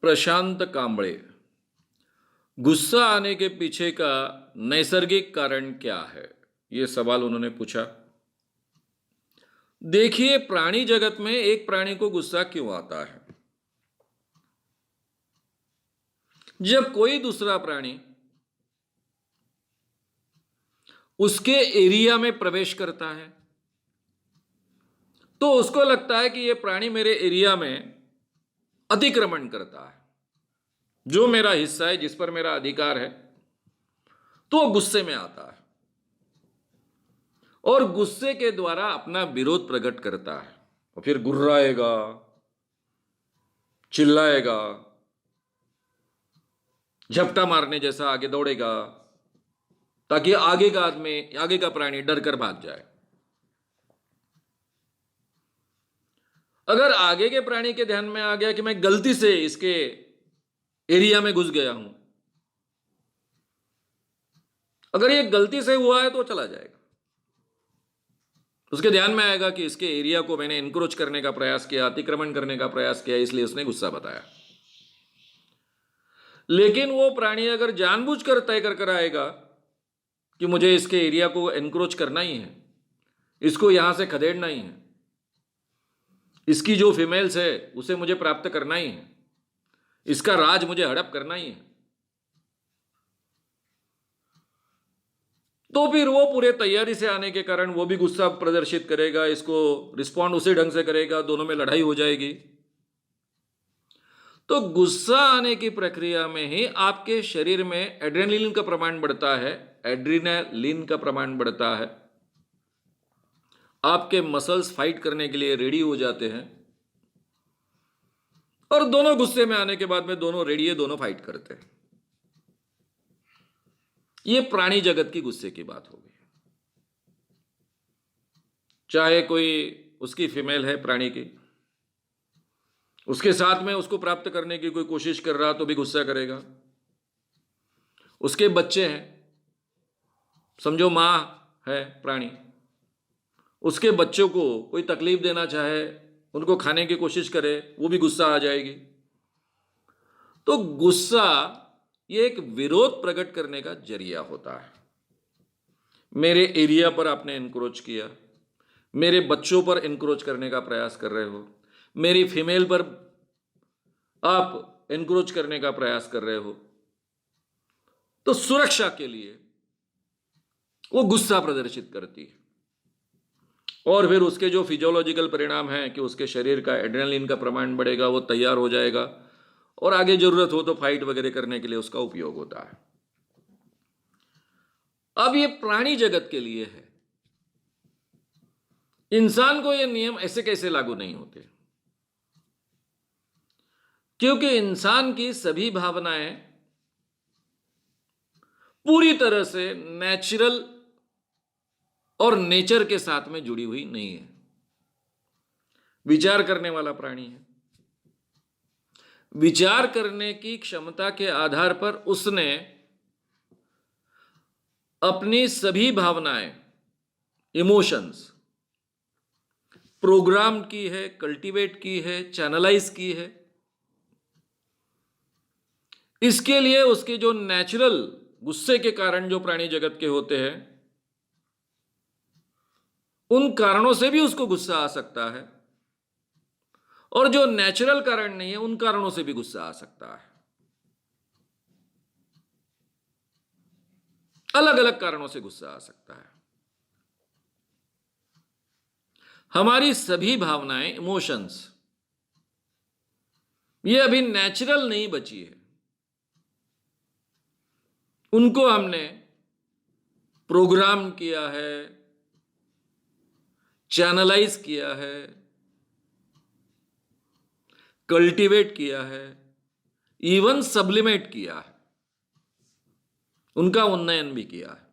प्रशांत कांबळे, गुस्सा आने के पीछे का नैसर्गिक कारण क्या है? ये सवाल उन्होंने पूछा। देखिए, प्राणी जगत में एक प्राणी को गुस्सा क्यों आता है? जब कोई दूसरा प्राणी उसके एरिया में प्रवेश करता है तो उसको लगता है कि यह प्राणी मेरे एरिया में अतिक्रमण करता है, जो मेरा हिस्सा है, जिस पर मेरा अधिकार है, तो गुस्से में आता है और गुस्से के द्वारा अपना विरोध प्रकट करता है और फिर गुर्राएगा, चिल्लाएगा, झपटा मारने जैसा आगे दौड़ेगा ताकि आगे का प्राणी डर कर भाग जाए। अगर आगे के प्राणी के ध्यान में आ गया कि मैं गलती से इसके एरिया में घुस गया हूं, अगर ये गलती से हुआ है तो चला जाएगा। उसके ध्यान में आएगा कि इसके एरिया को मैंने एनक्रोच करने का प्रयास किया, अतिक्रमण करने का प्रयास किया, इसलिए उसने गुस्सा बताया। लेकिन वो प्राणी अगर जानबूझकर तय कर आएगा कि मुझे इसके एरिया को एनक्रोच करना ही है, इसको यहां से खदेड़ना ही है, इसकी जो फीमेल्स है उसे मुझे प्राप्त करना ही है, इसका राज मुझे हड़प करना ही है, तो फिर वो पूरे तैयारी से आने के कारण वो भी गुस्सा प्रदर्शित करेगा, इसको रिस्पॉन्ड उसी ढंग से करेगा, दोनों में लड़ाई हो जाएगी। तो गुस्सा आने की प्रक्रिया में ही आपके शरीर में एड्रेनलिन का प्रमाण बढ़ता है, एड्रीनालिन का प्रमाण बढ़ता है, आपके मसल्स फाइट करने के लिए रेडी हो जाते हैं और दोनों गुस्से में आने के बाद में दोनों रेडी है, दोनों फाइट करते हैं। यह प्राणी जगत की गुस्से की बात होगी। चाहे कोई उसकी फीमेल है प्राणी की, उसके साथ में उसको प्राप्त करने की कोई कोशिश कर रहा तो भी गुस्सा करेगा। उसके बच्चे हैं, समझो मां है प्राणी, उसके बच्चों को कोई तकलीफ देना चाहे, उनको खाने की कोशिश करे, वो भी गुस्सा आ जाएगी। तो गुस्सा ये एक विरोध प्रकट करने का जरिया होता है। मेरे एरिया पर आपने एनक्रोच किया, मेरे बच्चों पर एनक्रोच करने का प्रयास कर रहे हो, मेरी फीमेल पर आप एनक्रोच करने का प्रयास कर रहे हो, तो सुरक्षा के लिए वो गुस्सा प्रदर्शित करती है और फिर उसके जो फिजियोलॉजिकल परिणाम हैं कि उसके शरीर का एड्रेनलिन का प्रमाण बढ़ेगा, वो तैयार हो जाएगा और आगे जरूरत हो तो फाइट वगैरह करने के लिए उसका उपयोग होता है। अब ये प्राणी जगत के लिए है, इंसान को ये नियम ऐसे कैसे लागू नहीं होते? क्योंकि इंसान की सभी भावनाएं पूरी तरह से नेचुरल और नेचर के साथ में जुड़ी हुई नहीं है। विचार करने वाला प्राणी है, विचार करने की क्षमता के आधार पर उसने अपनी सभी भावनाएं, इमोशंस प्रोग्राम की है, कल्टीवेट की है, चैनलाइज की है। इसके लिए उसके जो नेचुरल गुस्से के कारण जो प्राणी जगत के होते हैं, उन कारणों से भी उसको गुस्सा आ सकता है और जो नेचुरल कारण नहीं है उन कारणों से भी गुस्सा आ सकता है। अलग अलग कारणों से गुस्सा आ सकता है। हमारी सभी भावनाएं, इमोशंस, ये अभी नेचुरल नहीं बची है, उनको हमने प्रोग्राम किया है, चैनलाइज किया है, कल्टीवेट किया है, इवन सब्लिमेट किया है, उनका उन्नयन भी किया है।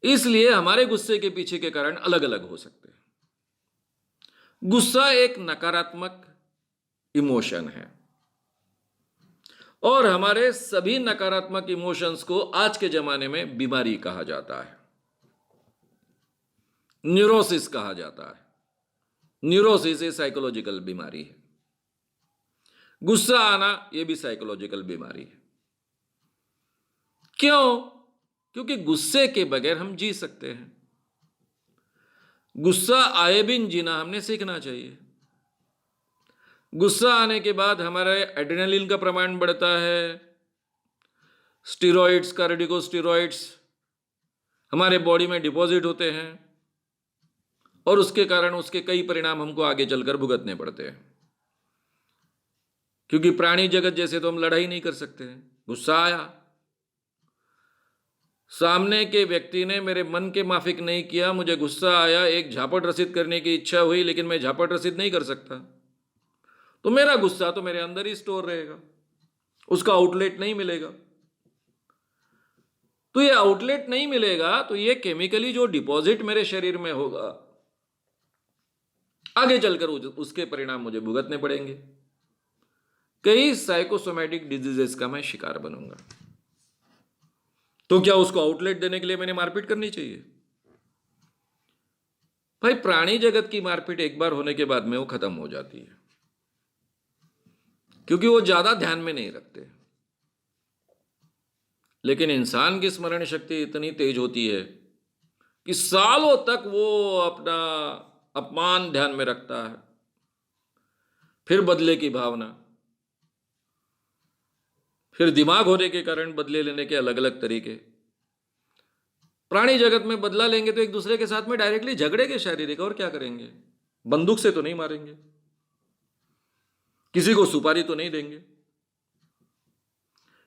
इसलिए हमारे गुस्से के पीछे के कारण अलग अलग हो सकते हैं। गुस्सा एक नकारात्मक इमोशन है और हमारे सभी नकारात्मक इमोशंस को आज के जमाने में बीमारी कहा जाता है, न्यूरोसिस कहा जाता है। न्यूरोसिस एक साइकोलॉजिकल बीमारी है। गुस्सा आना यह भी साइकोलॉजिकल बीमारी है। क्यों? क्योंकि गुस्से के बगैर हम जी सकते हैं। गुस्सा आए बिन जीना हमने सीखना चाहिए। गुस्सा आने के बाद हमारे एड्रेनलिन का प्रमाण बढ़ता है, स्टीरॉइड्स, कार्टिकोस्टीरॉइड्स हमारे बॉडी में डिपॉजिट होते हैं और उसके कारण उसके कई परिणाम हमको आगे चलकर भुगतने पड़ते हैं। क्योंकि प्राणी जगत जैसे तो हम लड़ाई नहीं कर सकते हैं। गुस्सा आया, सामने के व्यक्ति ने मेरे मन के माफिक नहीं किया, मुझे गुस्सा आया, एक झापट रसीद करने की इच्छा हुई, लेकिन मैं झापट रसीद नहीं कर सकता, तो मेरा गुस्सा तो मेरे अंदर ही स्टोर रहेगा, उसका आउटलेट नहीं मिलेगा। तो ये आउटलेट नहीं मिलेगा तो ये केमिकली जो डिपॉजिट मेरे शरीर में होगा, आगे चलकर उसके परिणाम मुझे भुगतने पड़ेंगे। कई साइकोसोमैटिक डिजीजेस का मैं शिकार बनूंगा। तो क्या उसको आउटलेट देने के लिए मैंने मारपीट करनी चाहिए? भाई, प्राणी जगत की मारपीट एक बार होने के बाद में वो खत्म हो जाती है, क्योंकि वो ज्यादा ध्यान में नहीं रखते। लेकिन इंसान की स्मरण शक्ति इतनी तेज होती है कि सालों तक वो अपना अपमान ध्यान में रखता है, फिर बदले की भावना, फिर दिमाग होने के कारण बदले लेने के अलग अलग तरीके। प्राणी जगत में बदला लेंगे तो एक दूसरे के साथ में डायरेक्टली झगड़ेंगे शारीरिक, और क्या करेंगे? बंदूक से तो नहीं मारेंगे, किसी को सुपारी तो नहीं देंगे।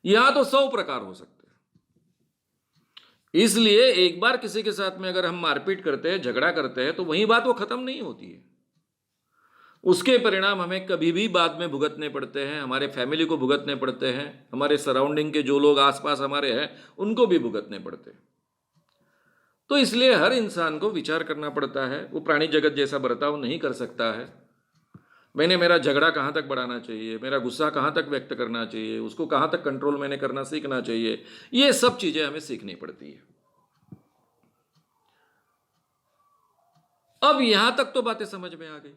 यहां तो 100 प्रकार हो सकते हैं। इसलिए एक बार किसी के साथ में अगर हम मारपीट करते हैं, झगड़ा करते हैं, तो वही बात वो खत्म नहीं होती है। उसके परिणाम हमें कभी भी बाद में भुगतने पड़ते हैं, हमारे फैमिली को भुगतने पड़ते हैं, हमारे सराउंडिंग के जो लोग आसपास हमारे हैं उनको भी भुगतने पड़ते हैं। तो इसलिए हर इंसान को विचार करना पड़ता है, वो प्राणी जगत जैसा बर्ताव नहीं कर सकता है। मैंने मेरा झगड़ा कहाँ तक बढ़ाना चाहिए, मेरा गुस्सा कहाँ तक व्यक्त करना चाहिए, उसको कहाँ तक कंट्रोल मैंने करना सीखना चाहिए, ये सब चीजें हमें सीखनी पड़ती है। अब यहां तक तो बातें समझ में आ गई।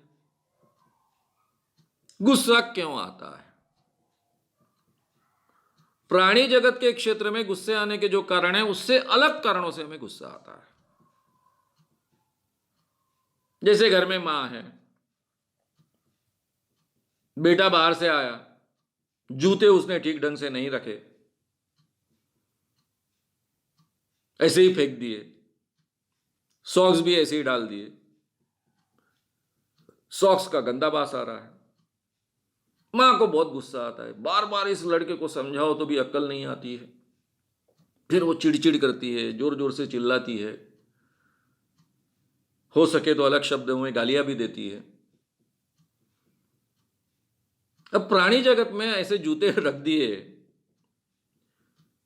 गुस्सा क्यों आता है? प्राणी जगत के क्षेत्र में गुस्से आने के जो कारण है, उससे अलग कारणों से हमें गुस्सा आता है। जैसे घर में मां है, बेटा बाहर से आया, जूते उसने ठीक ढंग से नहीं रखे, ऐसे ही फेंक दिए, सॉक्स भी ऐसे ही डाल दिए, सॉक्स का गंदा बास आ रहा है। मां को बहुत गुस्सा आता है, बार बार इस लड़के को समझाओ तो भी अक्ल नहीं आती है, फिर वो चिड़चिड़ करती है, जोर जोर से चिल्लाती है, हो सके तो अलग शब्दों में गालियां भी देती है। अब प्राणी जगत में ऐसे जूते रख दिए,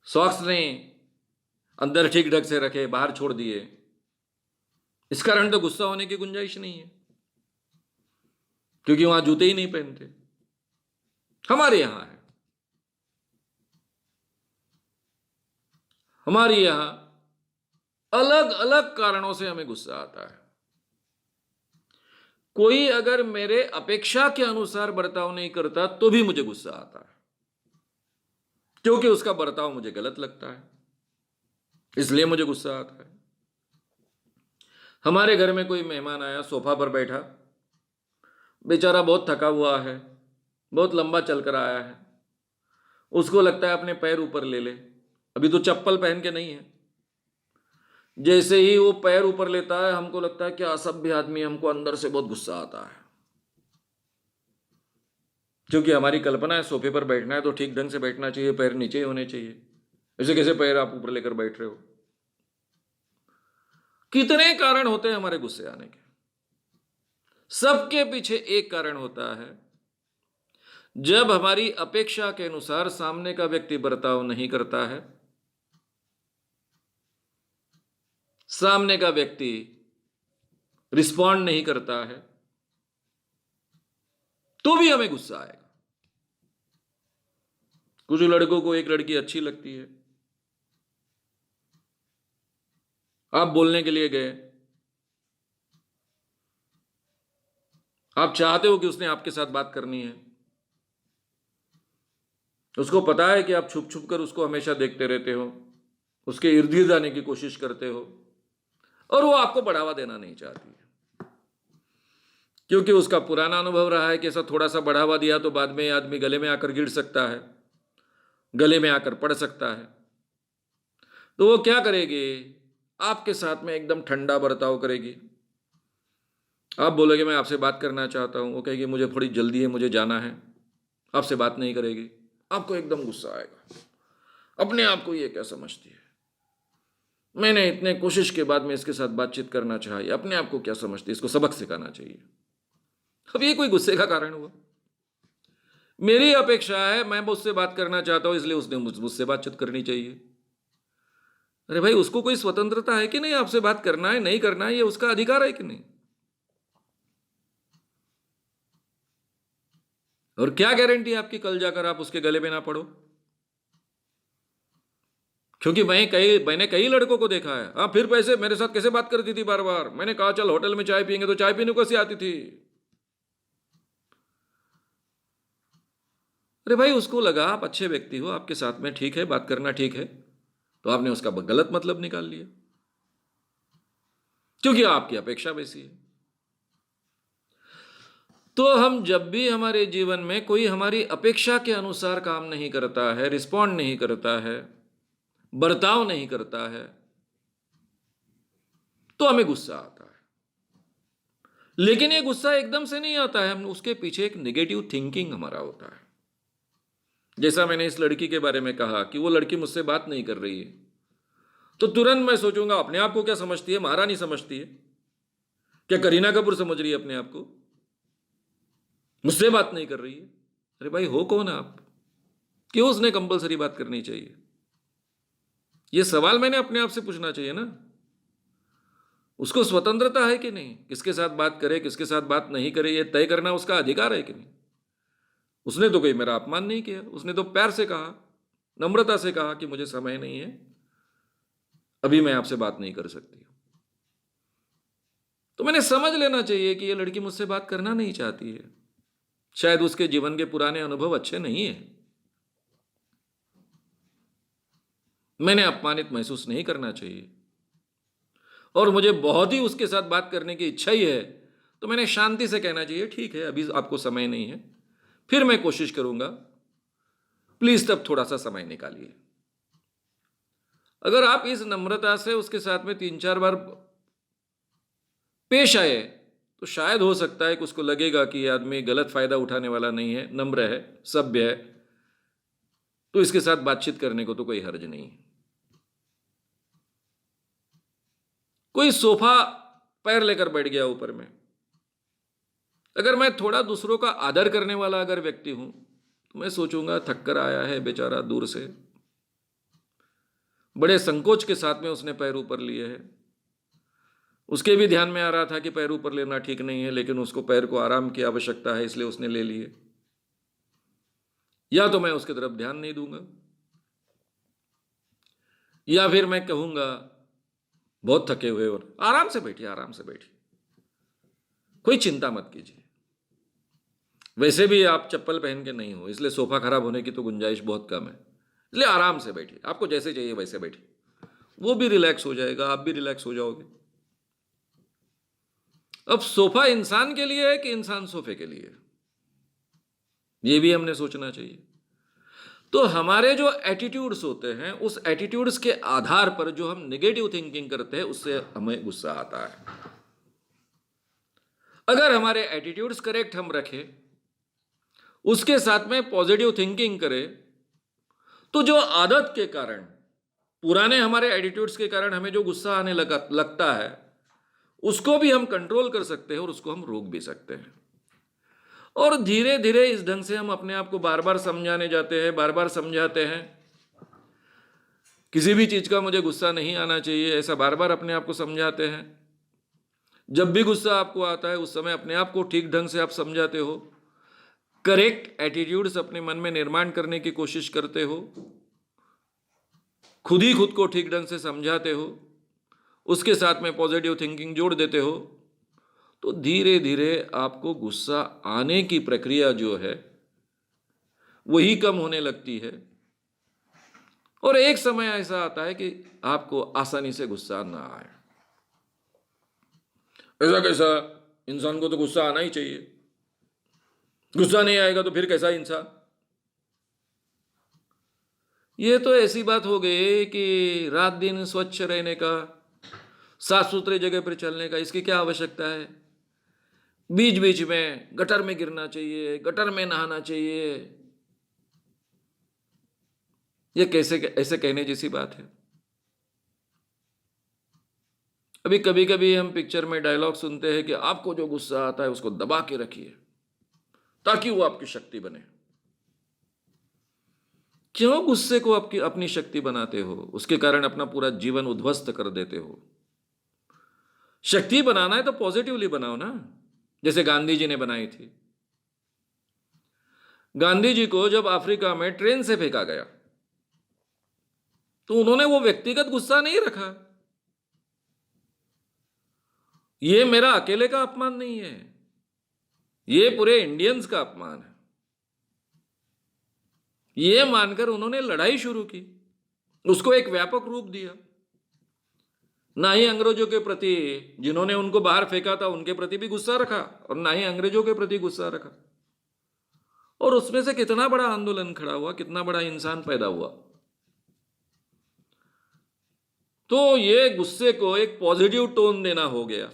सॉक्स ने अंदर ठीक ढंग से रखे, बाहर छोड़ दिए, इस कारण तो गुस्सा होने की गुंजाइश नहीं है, क्योंकि वहां जूते ही नहीं पहनते। हमारे यहां है, हमारे यहां अलग अलग कारणों से हमें गुस्सा आता है। कोई अगर मेरे अपेक्षा के अनुसार बर्ताव नहीं करता तो भी मुझे गुस्सा आता है, क्योंकि उसका बर्ताव मुझे गलत लगता है, इसलिए मुझे गुस्सा आता है। हमारे घर में कोई मेहमान आया, सोफा पर बैठा, बेचारा बहुत थका हुआ है, बहुत लंबा चलकर आया है, उसको लगता है अपने पैर ऊपर ले ले, अभी तो चप्पल पहन के नहीं है। जैसे ही वो पैर ऊपर लेता है, हमको लगता है कि असभ्य आदमी, हमको अंदर से बहुत गुस्सा आता है, क्योंकि हमारी कल्पना है सोफे पर बैठना है तो ठीक ढंग से बैठना चाहिए, पैर नीचे होने चाहिए, ऐसे कैसे पैर आप ऊपर लेकर बैठ रहे हो। कितने कारण होते हैं हमारे गुस्से आने के, सबके पीछे एक कारण होता है, जब हमारी अपेक्षा के अनुसार सामने का व्यक्ति बर्ताव नहीं करता है, सामने का व्यक्ति रिस्पॉन्ड नहीं करता है, तो भी हमें गुस्सा आएगा। कुछ लड़कों को एक लड़की अच्छी लगती है, आप बोलने के लिए गए, आप चाहते हो कि उसने आपके साथ बात करनी है, उसको पता है कि आप छुप छुप कर उसको हमेशा देखते रहते हो, उसके इर्द गिर्द आने की कोशिश करते हो, और वो आपको बढ़ावा देना नहीं चाहती है, क्योंकि उसका पुराना अनुभव रहा है कि ऐसा थोड़ा सा बढ़ावा दिया तो बाद में ये आदमी गले में आकर गिर सकता है, गले में आकर पड़ सकता है। तो वो क्या करेगी, आपके साथ में एकदम ठंडा बर्ताव करेगी। आप बोलोगे मैं आपसे बात करना चाहता हूं, वो कहेगी मुझे थोड़ी जल्दी है, मुझे जाना है, आपसे बात नहीं करेगी। आपको एकदम गुस्सा आएगा, अपने आप को ये क्या समझती है, मैंने इतने कोशिश के बाद में इसके साथ बातचीत करना चाहिए, अपने आप को क्या समझती है, इसको सबक सिखाना चाहिए। अब ये कोई गुस्से का कारण हुआ? मेरी अपेक्षा है, मैं मुझसे बात करना चाहता हूं इसलिए उसने मुझसे बातचीत करनी चाहिए। अरे भाई, उसको कोई स्वतंत्रता है कि नहीं, आपसे बात करना है नहीं करना है, ये उसका अधिकार है कि नहीं? और क्या गारंटी है आपकी कल जाकर आप उसके गले में ना पड़ो? क्योंकि मैंने कई लड़कों को देखा है, हाँ फिर पैसे मेरे साथ कैसे बात करती थी बार बार, मैंने कहा चल होटल में चाय पियेंगे, तो चाय पीने को कैसे आती थी। अरे भाई, उसको लगा आप अच्छे व्यक्ति हो, आपके साथ में ठीक है, बात करना ठीक है, तो आपने उसका गलत मतलब निकाल लिया, क्योंकि आपकी अपेक्षा वैसी है। तो हम जब भी हमारे जीवन में कोई हमारी अपेक्षा के अनुसार काम नहीं करता है, रिस्पॉन्ड नहीं करता है, बर्ताव नहीं करता है, तो हमें गुस्सा आता है। लेकिन ये गुस्सा एकदम से नहीं आता है, हम उसके पीछे एक नेगेटिव थिंकिंग हमारा होता है। जैसा मैंने इस लड़की के बारे में कहा कि वो लड़की मुझसे बात नहीं कर रही है, तो तुरंत मैं सोचूंगा अपने आप को क्या समझती है, महारानी समझती है क्या, करीना कपूर समझ रही है अपने आप को, मुझसे बात नहीं कर रही है। अरे भाई, हो कौन आप, क्यों उसने कंपलसरी बात करनी चाहिए? यह सवाल मैंने अपने आप से पूछना चाहिए ना। उसको स्वतंत्रता है कि नहीं, किसके साथ बात करे किसके साथ बात नहीं करे, यह तय करना उसका अधिकार है कि नहीं? उसने तो कोई मेरा अपमान नहीं किया, उसने तो प्यार से कहा, नम्रता से कहा कि मुझे समय नहीं है, अभी मैं आपसे बात नहीं कर सकती। तो मैंने समझ लेना चाहिए कि यह लड़की मुझसे बात करना नहीं चाहती है, शायद उसके जीवन के पुराने अनुभव अच्छे नहीं है, मैंने अपमानित महसूस नहीं करना चाहिए, और मुझे बहुत ही उसके साथ बात करने की इच्छा ही है, तो मैंने शांति से कहना चाहिए ठीक है, अभी आपको समय नहीं है, फिर मैं कोशिश करूंगा, प्लीज तब थोड़ा सा समय निकालिए। अगर आप इस नम्रता से उसके साथ में 3-4 बार पेश आए, तो शायद हो सकता है कि उसको लगेगा कि यह आदमी गलत फायदा उठाने वाला नहीं है, नम्र है, सभ्य है, तो इसके साथ बातचीत करने को तो कोई हर्ज नहीं है। कोई सोफा पैर लेकर बैठ गया ऊपर में, अगर मैं थोड़ा दूसरों का आदर करने वाला अगर व्यक्ति हूं, तो मैं सोचूंगा थक कर आया है बेचारा दूर से, बड़े संकोच के साथ में उसने पैर ऊपर लिए है, उसके भी ध्यान में आ रहा था कि पैर ऊपर लेना ठीक नहीं है, लेकिन उसको पैर को आराम की आवश्यकता है इसलिए उसने ले लिए, या तो मैं उसकी तरफ ध्यान नहीं दूंगा, या फिर मैं कहूंगा बहुत थके हुए और आराम से बैठिए, आराम से बैठिए, कोई चिंता मत कीजिए, वैसे भी आप चप्पल पहन के नहीं हो, इसलिए सोफा खराब होने की तो गुंजाइश बहुत कम है, इसलिए आराम से बैठिए, आपको जैसे चाहिए वैसे बैठिए, वो भी रिलैक्स हो जाएगा, आप भी रिलैक्स हो जाओगे। अब सोफा इंसान के लिए है कि इंसान सोफे के लिए, ये भी हमने सोचना चाहिए। तो हमारे जो एटीट्यूड्स होते हैं, उस एटीट्यूड्स के आधार पर जो हम नेगेटिव थिंकिंग करते हैं, उससे हमें गुस्सा आता है। अगर हमारे एटीट्यूड्स करेक्ट हम रखें, उसके साथ में पॉजिटिव थिंकिंग करें, तो जो आदत के कारण, पुराने हमारे एटीट्यूड्स के कारण हमें जो गुस्सा आने लगता है, उसको भी हम कंट्रोल कर सकते हैं और उसको हम रोक भी सकते हैं। और धीरे धीरे इस ढंग से हम अपने आप को बार बार समझाने जाते हैं, बार बार समझाते हैं, किसी भी चीज का मुझे गुस्सा नहीं आना चाहिए, ऐसा बार बार अपने आप को समझाते हैं। जब भी गुस्सा आपको आता है उस समय अपने आप को ठीक ढंग से आप समझाते हो, करेक्ट एटीट्यूड्स अपने मन में निर्माण करने की कोशिश करते हो, खुद ही खुद को ठीक ढंग से समझाते हो, उसके साथ में पॉजिटिव थिंकिंग जोड़ देते हो, तो धीरे धीरे आपको गुस्सा आने की प्रक्रिया जो है वही कम होने लगती है। और एक समय ऐसा आता है कि आपको आसानी से गुस्सा ना आए। ऐसा कैसा? इंसान को तो गुस्सा आना ही चाहिए। गुस्सा नहीं आएगा तो फिर कैसा इंसान? ये तो ऐसी बात हो गई कि रात दिन स्वच्छ रहने का, साफ सुथरे जगह पर चलने का इसकी क्या आवश्यकता है? बीच बीच में गटर में गिरना चाहिए, गटर में नहाना चाहिए। ये कैसे ऐसे कहने जैसी बात है? अभी कभी कभी हम पिक्चर में डायलॉग सुनते हैं कि आपको जो गुस्सा आता है उसको दबा के रखिए ताकि वो आपकी शक्ति बने। क्यों गुस्से को आपकी अपनी शक्ति बनाते हो? उसके कारण अपना पूरा जीवन उद्ध्वस्त कर देते हो। शक्ति बनाना है तो पॉजिटिवली बनाओ ना, जैसे गांधी जी ने बनाई थी। गांधी जी को जब अफ्रीका में ट्रेन से फेंका गया तो उन्होंने वो व्यक्तिगत गुस्सा नहीं रखा। ये मेरा अकेले का अपमान नहीं है, ये पूरे इंडियंस का अपमान है। ये मानकर उन्होंने लड़ाई शुरू की, उसको एक व्यापक रूप दिया। ना ही अंग्रेजों के प्रति, जिन्होंने उनको बाहर फेंका था, उनके प्रति भी गुस्सा रखा, और ना ही अंग्रेजों के प्रति गुस्सा रखा। और उसमें से कितना बड़ा आंदोलन खड़ा हुआ, कितना बड़ा इंसान पैदा हुआ। तो ये गुस्से को एक पॉजिटिव टोन देना हो गया।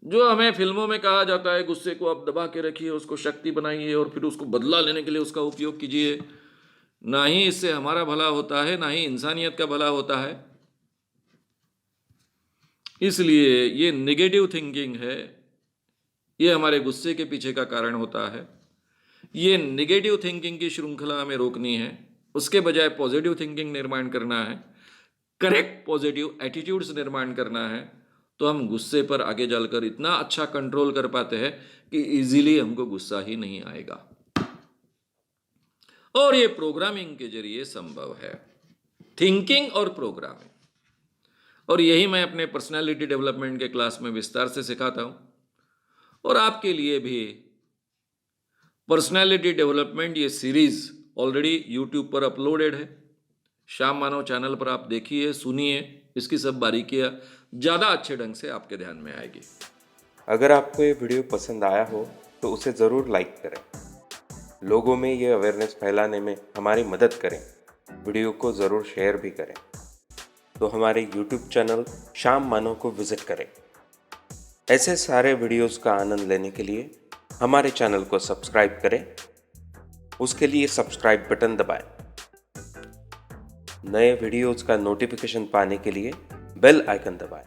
जो हमें फिल्मों में कहा जाता है, गुस्से को आप दबा के रखिए, उसको शक्ति बनाइए और फिर उसको बदला लेने के लिए उसका उपयोग कीजिए, ना ही इससे हमारा भला होता है, ना ही इंसानियत का भला होता है। इसलिए ये नेगेटिव थिंकिंग है, ये हमारे गुस्से के पीछे का कारण होता है। ये नेगेटिव थिंकिंग की श्रृंखला हमें रोकनी है, उसके बजाय पॉजिटिव थिंकिंग निर्माण करना है, करेक्ट पॉजिटिव एटीट्यूड्स निर्माण करना है। तो हम गुस्से पर आगे चलकर इतना अच्छा कंट्रोल कर पाते हैं कि इजीली हमको गुस्सा ही नहीं आएगा। और ये प्रोग्रामिंग के जरिए संभव है, थिंकिंग और प्रोग्रामिंग। और यही मैं अपने पर्सनालिटी डेवलपमेंट के क्लास में विस्तार से सिखाता हूं। और आपके लिए भी पर्सनालिटी डेवलपमेंट ये सीरीज ऑलरेडी यूट्यूब पर अपलोडेड है। श्याम मानव चैनल पर आप देखिए, सुनिए, इसकी सब बारीकियां ज़्यादा अच्छे ढंग से आपके ध्यान में आएगी। अगर आपको ये वीडियो पसंद आया हो तो उसे ज़रूर लाइक करें, लोगों में ये अवेयरनेस फैलाने में हमारी मदद करें। वीडियो को ज़रूर शेयर भी करें। तो हमारे YouTube चैनल श्याम मानव को विज़िट करें। ऐसे सारे वीडियोस का आनंद लेने के लिए हमारे चैनल को सब्सक्राइब करें। उसके लिए सब्सक्राइब बटन दबाएं। नए वीडियोस का नोटिफिकेशन पाने के लिए बेल आइकन दबाएं।